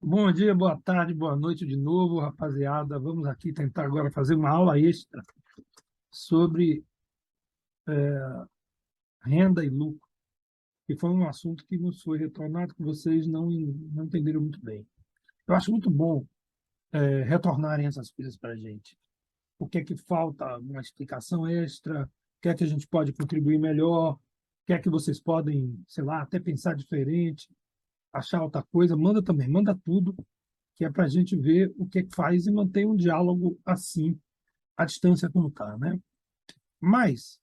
Bom dia, boa tarde, boa noite de novo, rapaziada. Vamos aqui tentar agora fazer uma aula extra sobre renda e lucro, que foi um assunto que nos foi retornado que vocês não entenderam muito bem. Eu acho muito bom retornarem essas coisas para a gente. O que é que falta? Uma explicação extra? O que é que a gente pode contribuir melhor? O que é que vocês podem, sei lá, até pensar diferente, achar outra coisa? Manda também, manda tudo, que é para a gente ver o que é que faz e manter um diálogo assim à distância como está, né? Mas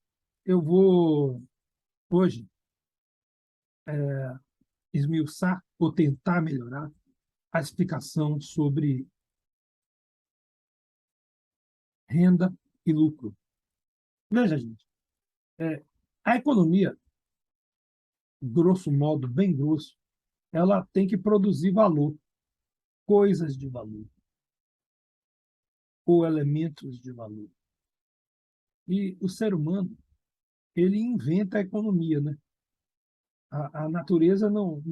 eu vou, hoje, esmiuçar ou tentar melhorar a explicação sobre renda e lucro. Veja, gente, é, a economia, grosso modo, bem grosso, ela tem que produzir valor, coisas de valor, ou elementos de valor. E o ser humano, ele inventa a economia, né? A natureza não,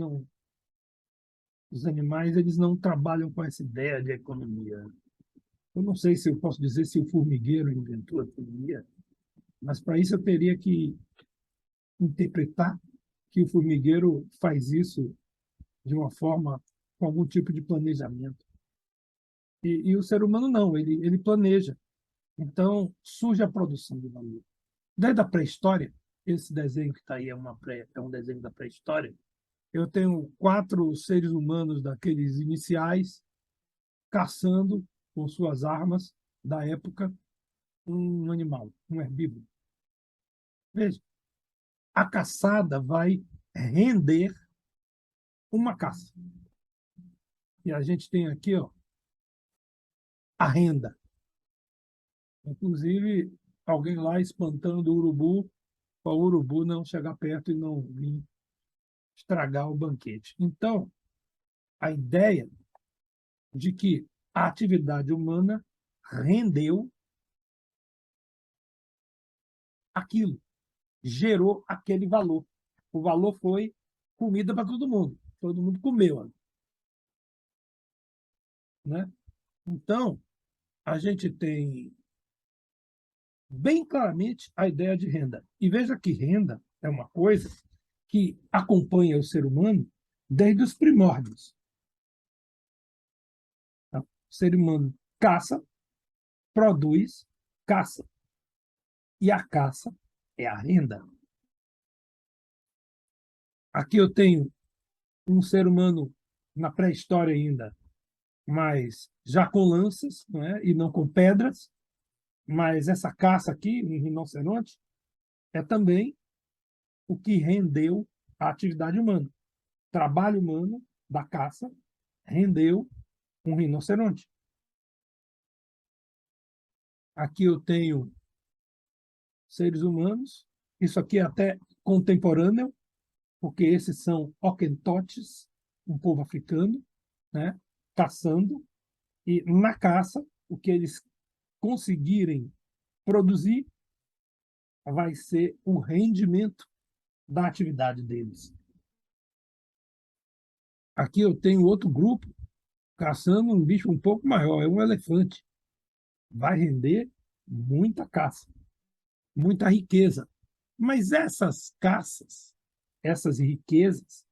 os animais, eles não trabalham com essa ideia de economia. Eu não sei se eu posso dizer se o formigueiro inventou a economia, mas para isso eu teria que interpretar que o formigueiro faz isso de uma forma com algum tipo de planejamento. E o ser humano não, ele planeja. Então surge a produção de valor. Desde a pré-história, esse desenho que está aí é um desenho da pré-história. Eu tenho 4 seres humanos daqueles iniciais caçando com suas armas da época um animal, um herbívoro. Veja, a caçada vai render uma caça. E a gente tem aqui, ó, a renda. Inclusive, alguém lá espantando o urubu, para o urubu não chegar perto e não vir estragar o banquete. Então, a ideia de que a atividade humana rendeu aquilo, gerou aquele valor. O valor foi comida para todo mundo comeu, né? Então, a gente tem bem claramente a ideia de renda. E veja que renda é uma coisa que acompanha o ser humano desde os primórdios. Tá? O ser humano caça, produz, caça. E a caça é a renda. Aqui eu tenho um ser humano na pré-história ainda, mas já com lanças, não é? E não com pedras. Mas essa caça aqui, um rinoceronte, é também o que rendeu a atividade humana. Trabalho humano da caça rendeu um rinoceronte. Aqui eu tenho seres humanos, isso aqui é até contemporâneo, porque esses são Okentotes, um povo africano, né, caçando, e na caça, o que eles conseguirem produzir vai ser o rendimento da atividade deles. Aqui eu tenho outro grupo caçando um bicho um pouco maior, é um elefante. Vai render muita caça, muita riqueza. Mas essas caças, essas riquezas,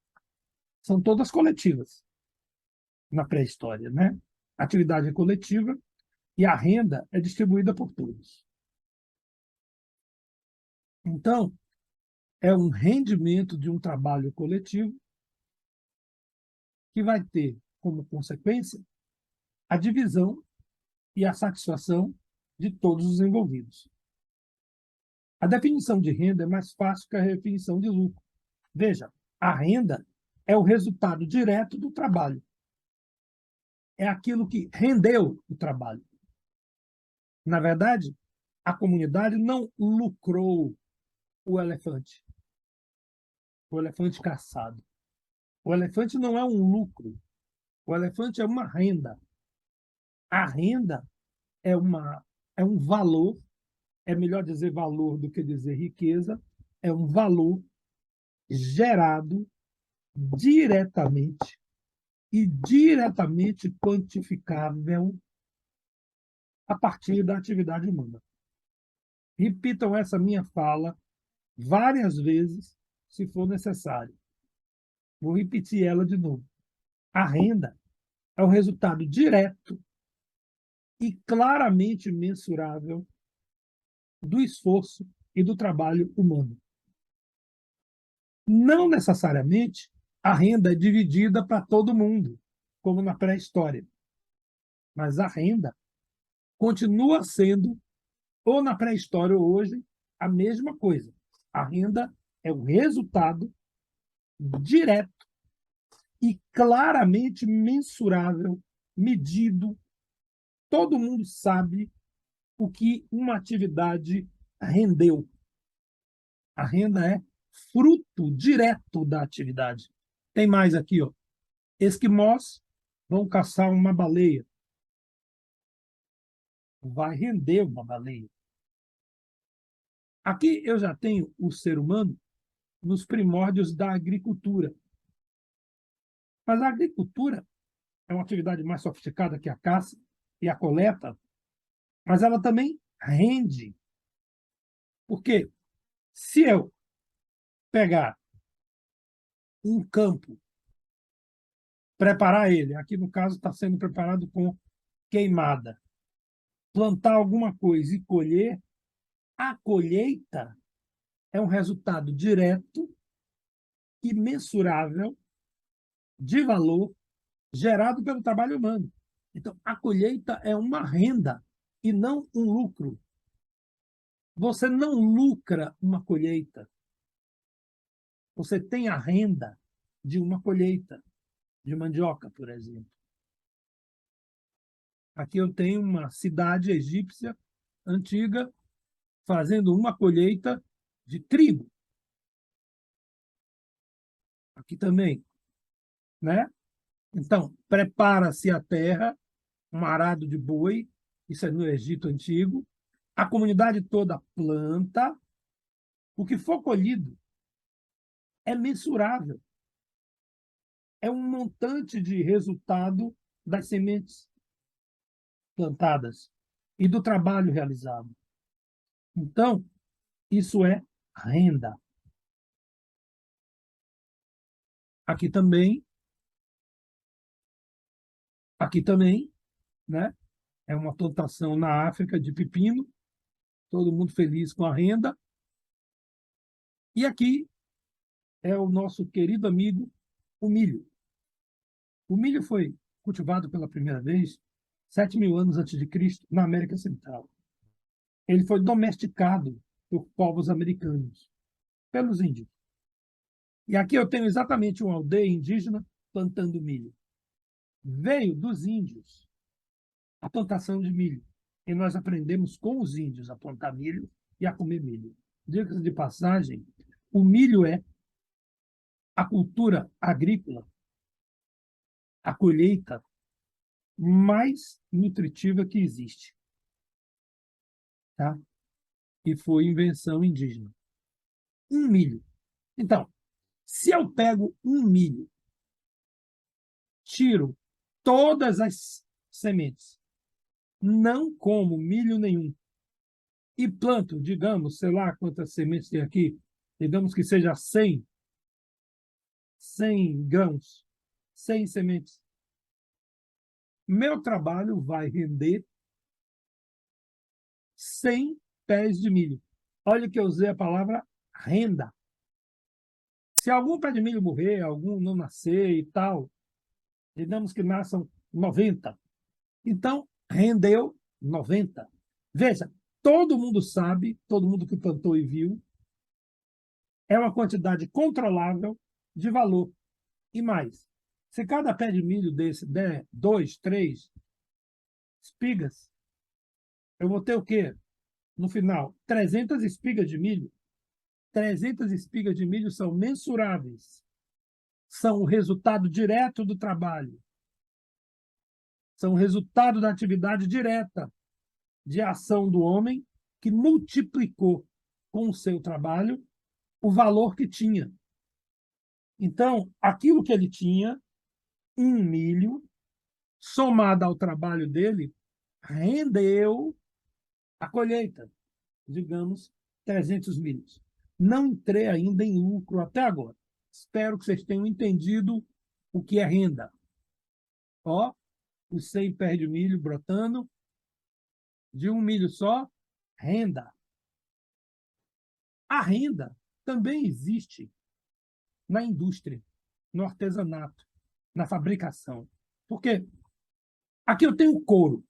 são todas coletivas na pré-história, né? A atividade é coletiva e a renda é distribuída por todos. Então, é um rendimento de um trabalho coletivo que vai ter como consequência a divisão e a satisfação de todos os envolvidos. A definição de renda é mais fácil que a definição de lucro. Veja, a renda é o resultado direto do trabalho. É aquilo que rendeu o trabalho. Na verdade, a comunidade não lucrou o elefante caçado. O elefante não é um lucro, o elefante é uma renda. A renda é, é um valor, é melhor dizer valor do que dizer riqueza, é um valor gerado diretamente e diretamente quantificável a partir da atividade humana. Repitam essa minha fala várias vezes, se for necessário. Vou repetir ela de novo. A renda é o resultado direto e claramente mensurável do esforço e do trabalho humano. Não necessariamente a renda é dividida para todo mundo, como na pré-história, mas a renda continua sendo, ou na pré-história ou hoje, a mesma coisa. A renda é o resultado direto e claramente mensurável, medido. Todo mundo sabe o que uma atividade rendeu. A renda é fruto direto da atividade. Tem mais aqui, ó. Esquimós vão caçar uma baleia. Vai render uma baleia. Aqui eu já tenho o ser humano nos primórdios da agricultura. Mas a agricultura é uma atividade mais sofisticada que a caça e a coleta, mas ela também rende. Porque se eu pegar um campo, preparar ele, aqui no caso está sendo preparado com queimada, plantar alguma coisa e colher, a colheita é um resultado direto e mensurável de valor gerado pelo trabalho humano. Então, a colheita é uma renda e não um lucro. Você não lucra uma colheita. Você tem a renda de uma colheita de mandioca, por exemplo. Aqui eu tenho uma cidade egípcia antiga fazendo uma colheita de trigo. Aqui também, né? Então, prepara-se a terra, um arado de boi, isso é no Egito Antigo, a comunidade toda planta, o que for colhido é mensurável, é um montante de resultado das sementes plantadas e do trabalho realizado. Então, isso é renda. Aqui também, aqui também, né? É uma plantação na África de pepino, todo mundo feliz com a renda. E aqui é o nosso querido amigo, o milho. O milho foi cultivado pela primeira vez 7.000 anos antes de Cristo na América Central. Ele foi domesticado por povos americanos, pelos índios. E aqui eu tenho exatamente uma aldeia indígena plantando milho. Veio dos índios a plantação de milho. E nós aprendemos com os índios a plantar milho e a comer milho. Diga-se de passagem, o milho é a cultura agrícola, a colheita mais nutritiva que existe, tá? E foi invenção indígena. Um milho. Então, se eu pego um milho, tiro todas as sementes, não como milho nenhum, e planto, digamos, sei lá quantas sementes tem aqui, digamos que seja 100 grãos, 100 sementes. Meu trabalho vai render 100 pés de milho. Olha que eu usei a palavra renda. Se algum pé de milho morrer, algum não nascer e tal, digamos que nasçam 90. Então, rendeu 90. Veja, todo mundo sabe, todo mundo que plantou e viu, é uma quantidade controlável de valor. E mais, se cada pé de milho desse der 2, 3 espigas, eu vou ter o quê? No final, 300 espigas de milho. 300 espigas de milho são mensuráveis. São o resultado direto do trabalho. São o resultado da atividade direta de ação do homem que multiplicou com o seu trabalho o valor que tinha. Então, aquilo que ele tinha um milho, somado ao trabalho dele, rendeu a colheita, digamos, 300 milhos. Não entrei ainda em lucro até agora. Espero que vocês tenham entendido o que é renda. Ó, os 100 pés de milho brotando, de um milho só, renda. A renda também existe na indústria, no artesanato, na fabricação. Porque aqui eu tenho couro.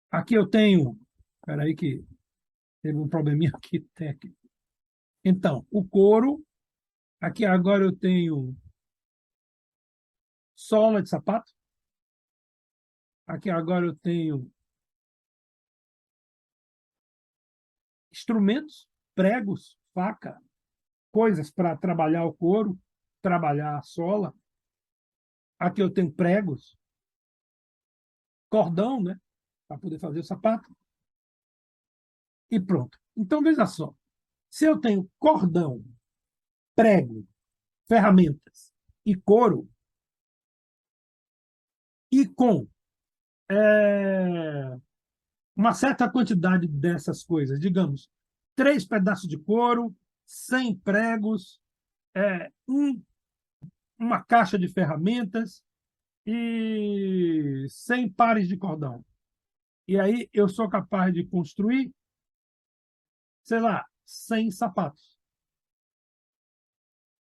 Aqui eu tenho... Espera aí que teve um probleminha aqui técnico. Então, o couro. Aqui agora eu tenho sola de sapato. Aqui agora eu tenho instrumentos, pregos, faca, coisas para trabalhar o couro, trabalhar a sola. Aqui eu tenho pregos, cordão, né, para poder fazer o sapato. E pronto. Então, veja só. Se eu tenho cordão, prego, ferramentas e couro, e com uma certa quantidade dessas coisas, digamos, 3 pedaços de couro, 100 pregos, uma caixa de ferramentas e 100 pares de cordão. E aí eu sou capaz de construir, sei lá, 100 sapatos.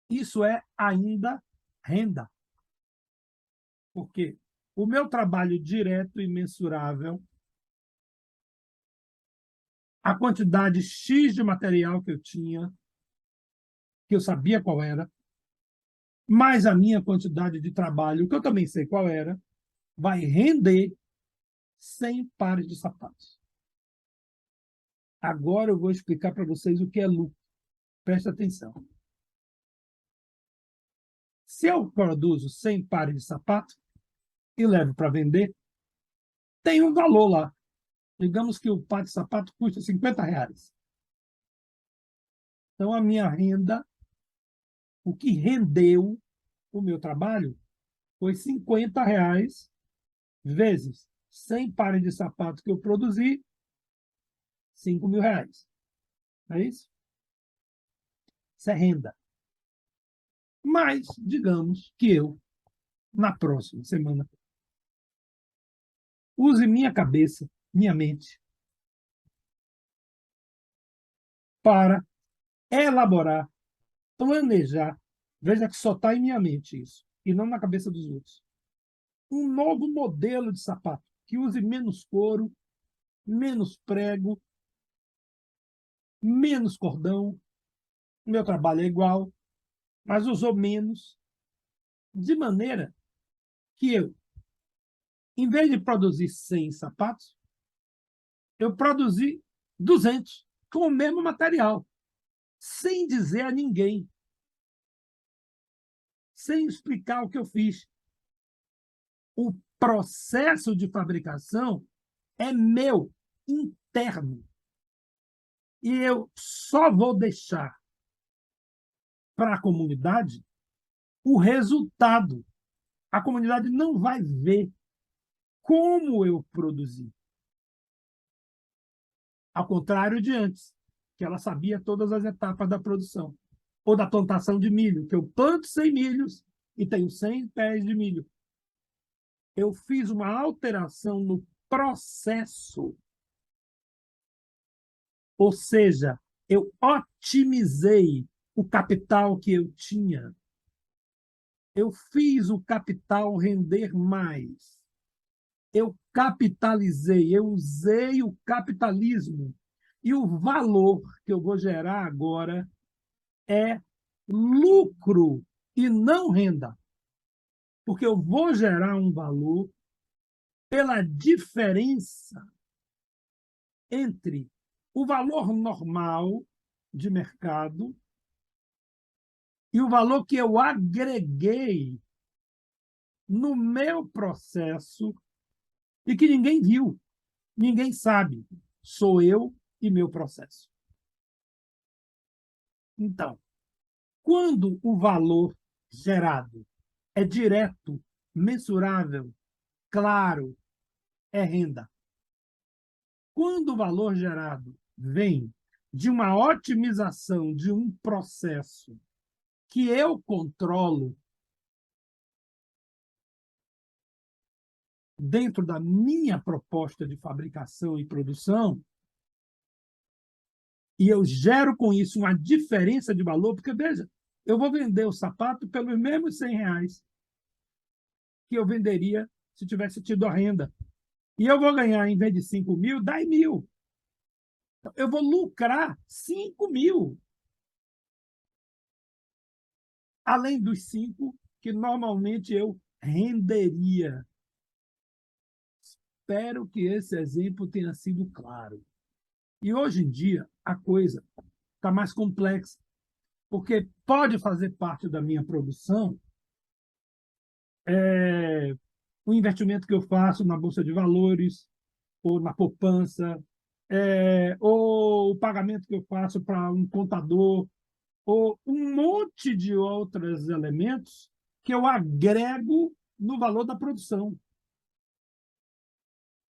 Isso é ainda renda. Porque o meu trabalho direto e mensurável, a quantidade X de material que eu tinha, que eu sabia qual era, mais a minha quantidade de trabalho, que eu também sei qual era, vai render 100 pares de sapatos. Agora eu vou explicar para vocês o que é lucro. Presta atenção. Se eu produzo 100 pares de sapato e levo para vender, tem um valor lá. Digamos que o par de sapato custa R$ 50. Então, a minha renda, o que rendeu o meu trabalho, foi R$ 50 vezes 100 pares de sapato que eu produzi, R$ 5.000. Não é isso? Isso é renda. Mas, digamos que eu, na próxima semana, use minha cabeça, minha mente, para elaborar, planejar, veja que só está em minha mente isso, e não na cabeça dos outros, um novo modelo de sapato, que use menos couro, menos prego, menos cordão. O meu trabalho é igual, mas usou menos, de maneira que eu, em vez de produzir 100 sapatos, eu produzi 200 com o mesmo material, sem dizer a ninguém, sem explicar o que eu fiz. O processo de fabricação é meu, interno. E eu só vou deixar para a comunidade o resultado. A comunidade não vai ver como eu produzi. Ao contrário de antes, que ela sabia todas as etapas da produção. Ou da plantação de milho, que eu planto 100 milhos e tenho 100 pés de milho. Eu fiz uma alteração no processo. Ou seja, eu otimizei o capital que eu tinha. Eu fiz o capital render mais. Eu capitalizei, eu usei o capitalismo. E o valor que eu vou gerar agora é lucro e não renda. Porque eu vou gerar um valor pela diferença entre o valor normal de mercado e o valor que eu agreguei no meu processo e que ninguém viu, ninguém sabe. Sou eu e meu processo. Então, quando o valor gerado é direto, mensurável, claro, é renda. Quando o valor gerado vem de uma otimização de um processo que eu controlo dentro da minha proposta de fabricação e produção, e eu gero com isso uma diferença de valor, porque, veja, eu vou vender o sapato pelos mesmos R$ 100 que eu venderia se tivesse tido a renda. E eu vou ganhar, em vez de 5 mil, 10 mil. Eu vou lucrar 5 mil, além dos 5 que normalmente eu renderia. Espero que esse exemplo tenha sido claro. E hoje em dia a coisa está mais complexa, porque pode fazer parte da minha produção o investimento que eu faço na Bolsa de Valores, ou na poupança, ou o pagamento que eu faço para um contador, ou um monte de outros elementos que eu agrego no valor da produção.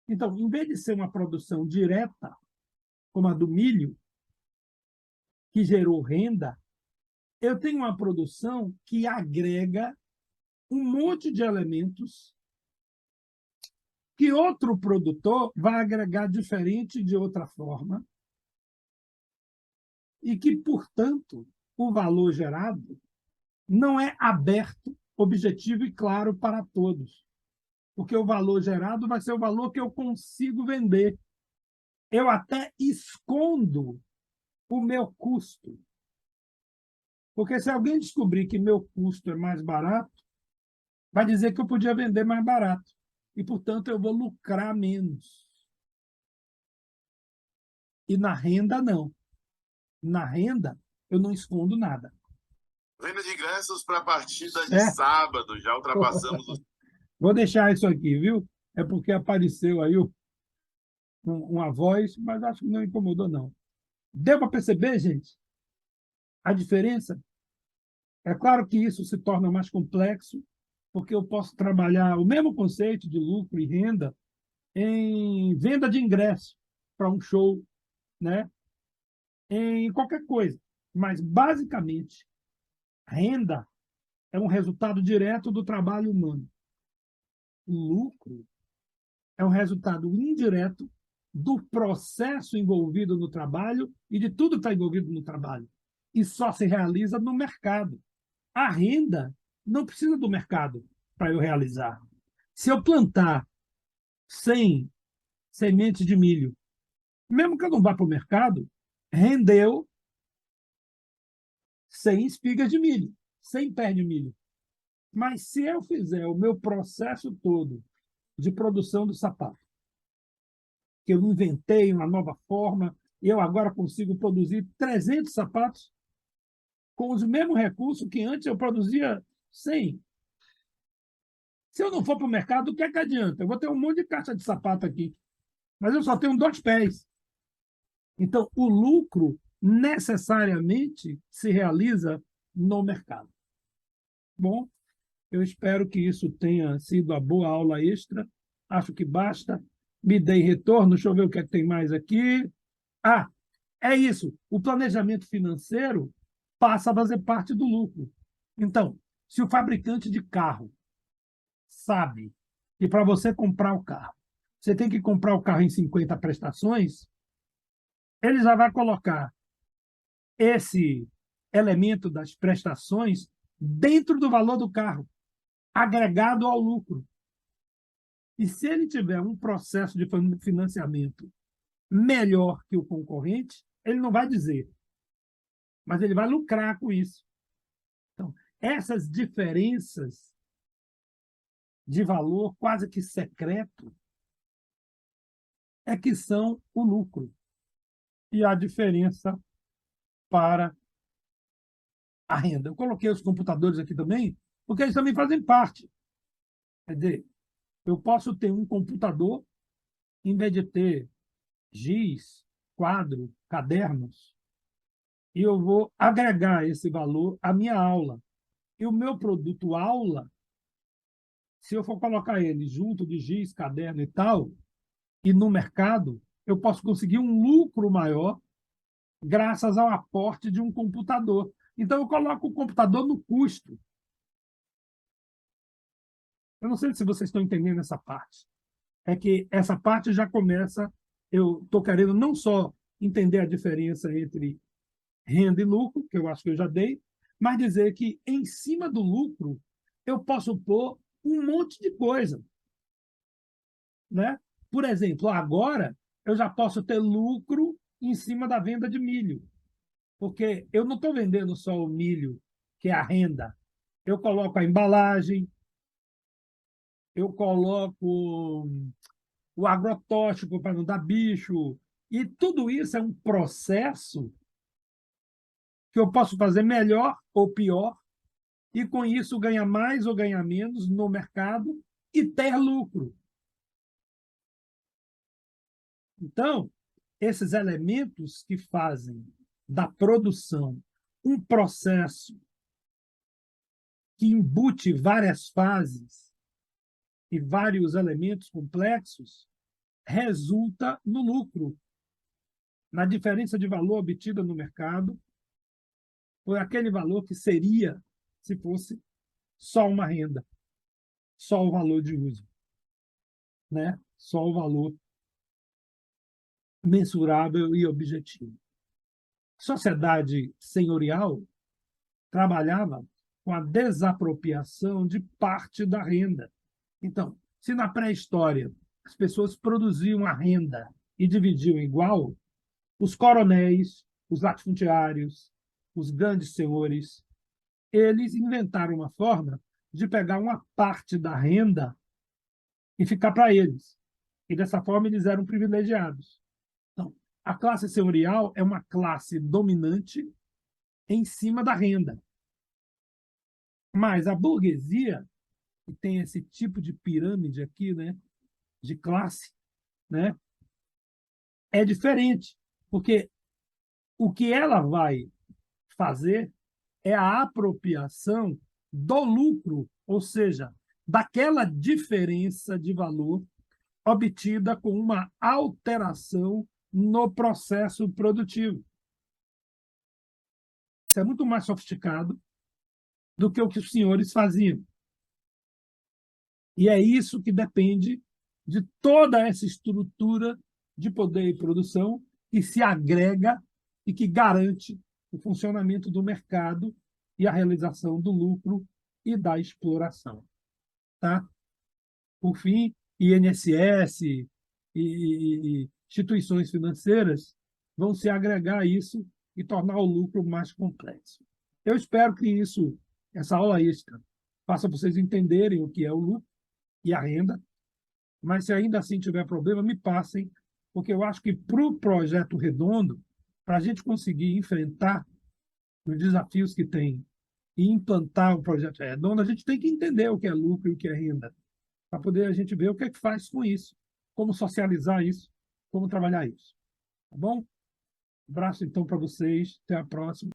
Então, em vez de ser uma produção direta, como a do milho, que gerou renda, eu tenho uma produção que agrega um monte de elementos que outro produtor vai agregar diferente de outra forma e que, portanto, o valor gerado não é aberto, objetivo e claro para todos, porque o valor gerado vai ser o valor que eu consigo vender. Eu até escondo o meu custo, porque se alguém descobrir que meu custo é mais barato, vai dizer que eu podia vender mais barato e, portanto, eu vou lucrar menos. E na renda, não. Na renda, eu não escondo nada. Venda de ingressos para a partida de sábado. Já ultrapassamos os... Vou deixar isso aqui, viu? É porque apareceu aí uma voz, mas acho que não incomodou, não. Deu para perceber, gente, a diferença? É claro que isso se torna mais complexo, porque eu posso trabalhar o mesmo conceito de lucro e renda em venda de ingresso para um show, né? Em qualquer coisa. Mas, basicamente, renda é um resultado direto do trabalho humano. O lucro é um resultado indireto do processo envolvido no trabalho e de tudo que está envolvido no trabalho. E só se realiza no mercado. A renda não precisa do mercado para eu realizar. Se eu plantar 100 sementes de milho, mesmo que eu não vá para o mercado, rendeu 100 espigas de milho, 100 pés de milho. Mas se eu fizer o meu processo todo de produção do sapato, que eu inventei uma nova forma, e eu agora consigo produzir 300 sapatos com os mesmos recursos que antes eu produzia 100. Se eu não for para o mercado, o que é que adianta? Eu vou ter um monte de caixa de sapato aqui, mas eu só tenho 2 pés. Então, o lucro necessariamente se realiza no mercado. Bom, eu espero que isso tenha sido a boa aula extra. Acho que basta. Me dei retorno. Deixa eu ver o que é que tem mais aqui. Ah, é isso. O planejamento financeiro passa a fazer parte do lucro. Então, se o fabricante de carro sabe que para você comprar o carro, você tem que comprar o carro em 50 prestações, ele já vai colocar esse elemento das prestações dentro do valor do carro, agregado ao lucro. E se ele tiver um processo de financiamento melhor que o concorrente, ele não vai dizer, mas ele vai lucrar com isso. Então, essas diferenças de valor quase que secreto é que são o lucro e a diferença para a renda. Eu coloquei os computadores aqui também, porque eles também fazem parte. Quer dizer, eu posso ter um computador, em vez de ter giz, quadro, cadernos, e eu vou agregar esse valor à minha aula. E o meu produto aula se eu for colocar ele junto de giz, caderno e tal, e no mercado, eu posso conseguir um lucro maior graças ao aporte de um computador. Então, eu coloco o computador no custo. Eu não sei se vocês estão entendendo essa parte. É que essa parte já começa, eu estou querendo não só entender a diferença entre renda e lucro, que eu acho que eu já dei, mas dizer que em cima do lucro eu posso pôr um monte de coisa, né? Por exemplo, agora eu já posso ter lucro em cima da venda de milho, porque eu não estou vendendo só o milho, que é a renda. Eu coloco a embalagem, eu coloco o agrotóxico para não dar bicho, e tudo isso é um processo que eu posso fazer melhor ou pior, e com isso ganhar mais ou ganhar menos no mercado e ter lucro. Então, esses elementos que fazem da produção um processo que embute várias fases e vários elementos complexos, resulta no lucro, na diferença de valor obtida no mercado, por aquele valor que seria se fosse só uma renda, só o valor de uso, né? Só o valor mensurável e objetivo. Sociedade senhorial trabalhava com a desapropriação de parte da renda. Então, se na pré-história as pessoas produziam a renda e dividiam igual, os coronéis, os latifundiários, os grandes senhores, eles inventaram uma forma de pegar uma parte da renda e ficar para eles. E dessa forma eles eram privilegiados. Então, a classe senhorial é uma classe dominante em cima da renda. Mas a burguesia, que tem esse tipo de pirâmide aqui, né, de classe, né, é diferente, porque o que ela vai fazer é a apropriação do lucro, ou seja, daquela diferença de valor obtida com uma alteração no processo produtivo. Isso é muito mais sofisticado do que o que os senhores faziam. E é isso que depende de toda essa estrutura de poder e produção que se agrega e que garante o funcionamento do mercado e a realização do lucro e da exploração. Tá? Por fim, INSS e instituições financeiras vão se agregar a isso e tornar o lucro mais complexo. Eu espero que isso, essa aula extra, faça vocês entenderem o que é o lucro e a renda, mas se ainda assim tiver problema, me passem, porque eu acho que para o projeto redondo, para a gente conseguir enfrentar os desafios que tem e implantar o projeto redondo, a gente tem que entender o que é lucro e o que é renda, para poder a gente ver o que é que faz com isso, como socializar isso, como trabalhar isso. Tá bom? Um abraço, então, para vocês. Até a próxima.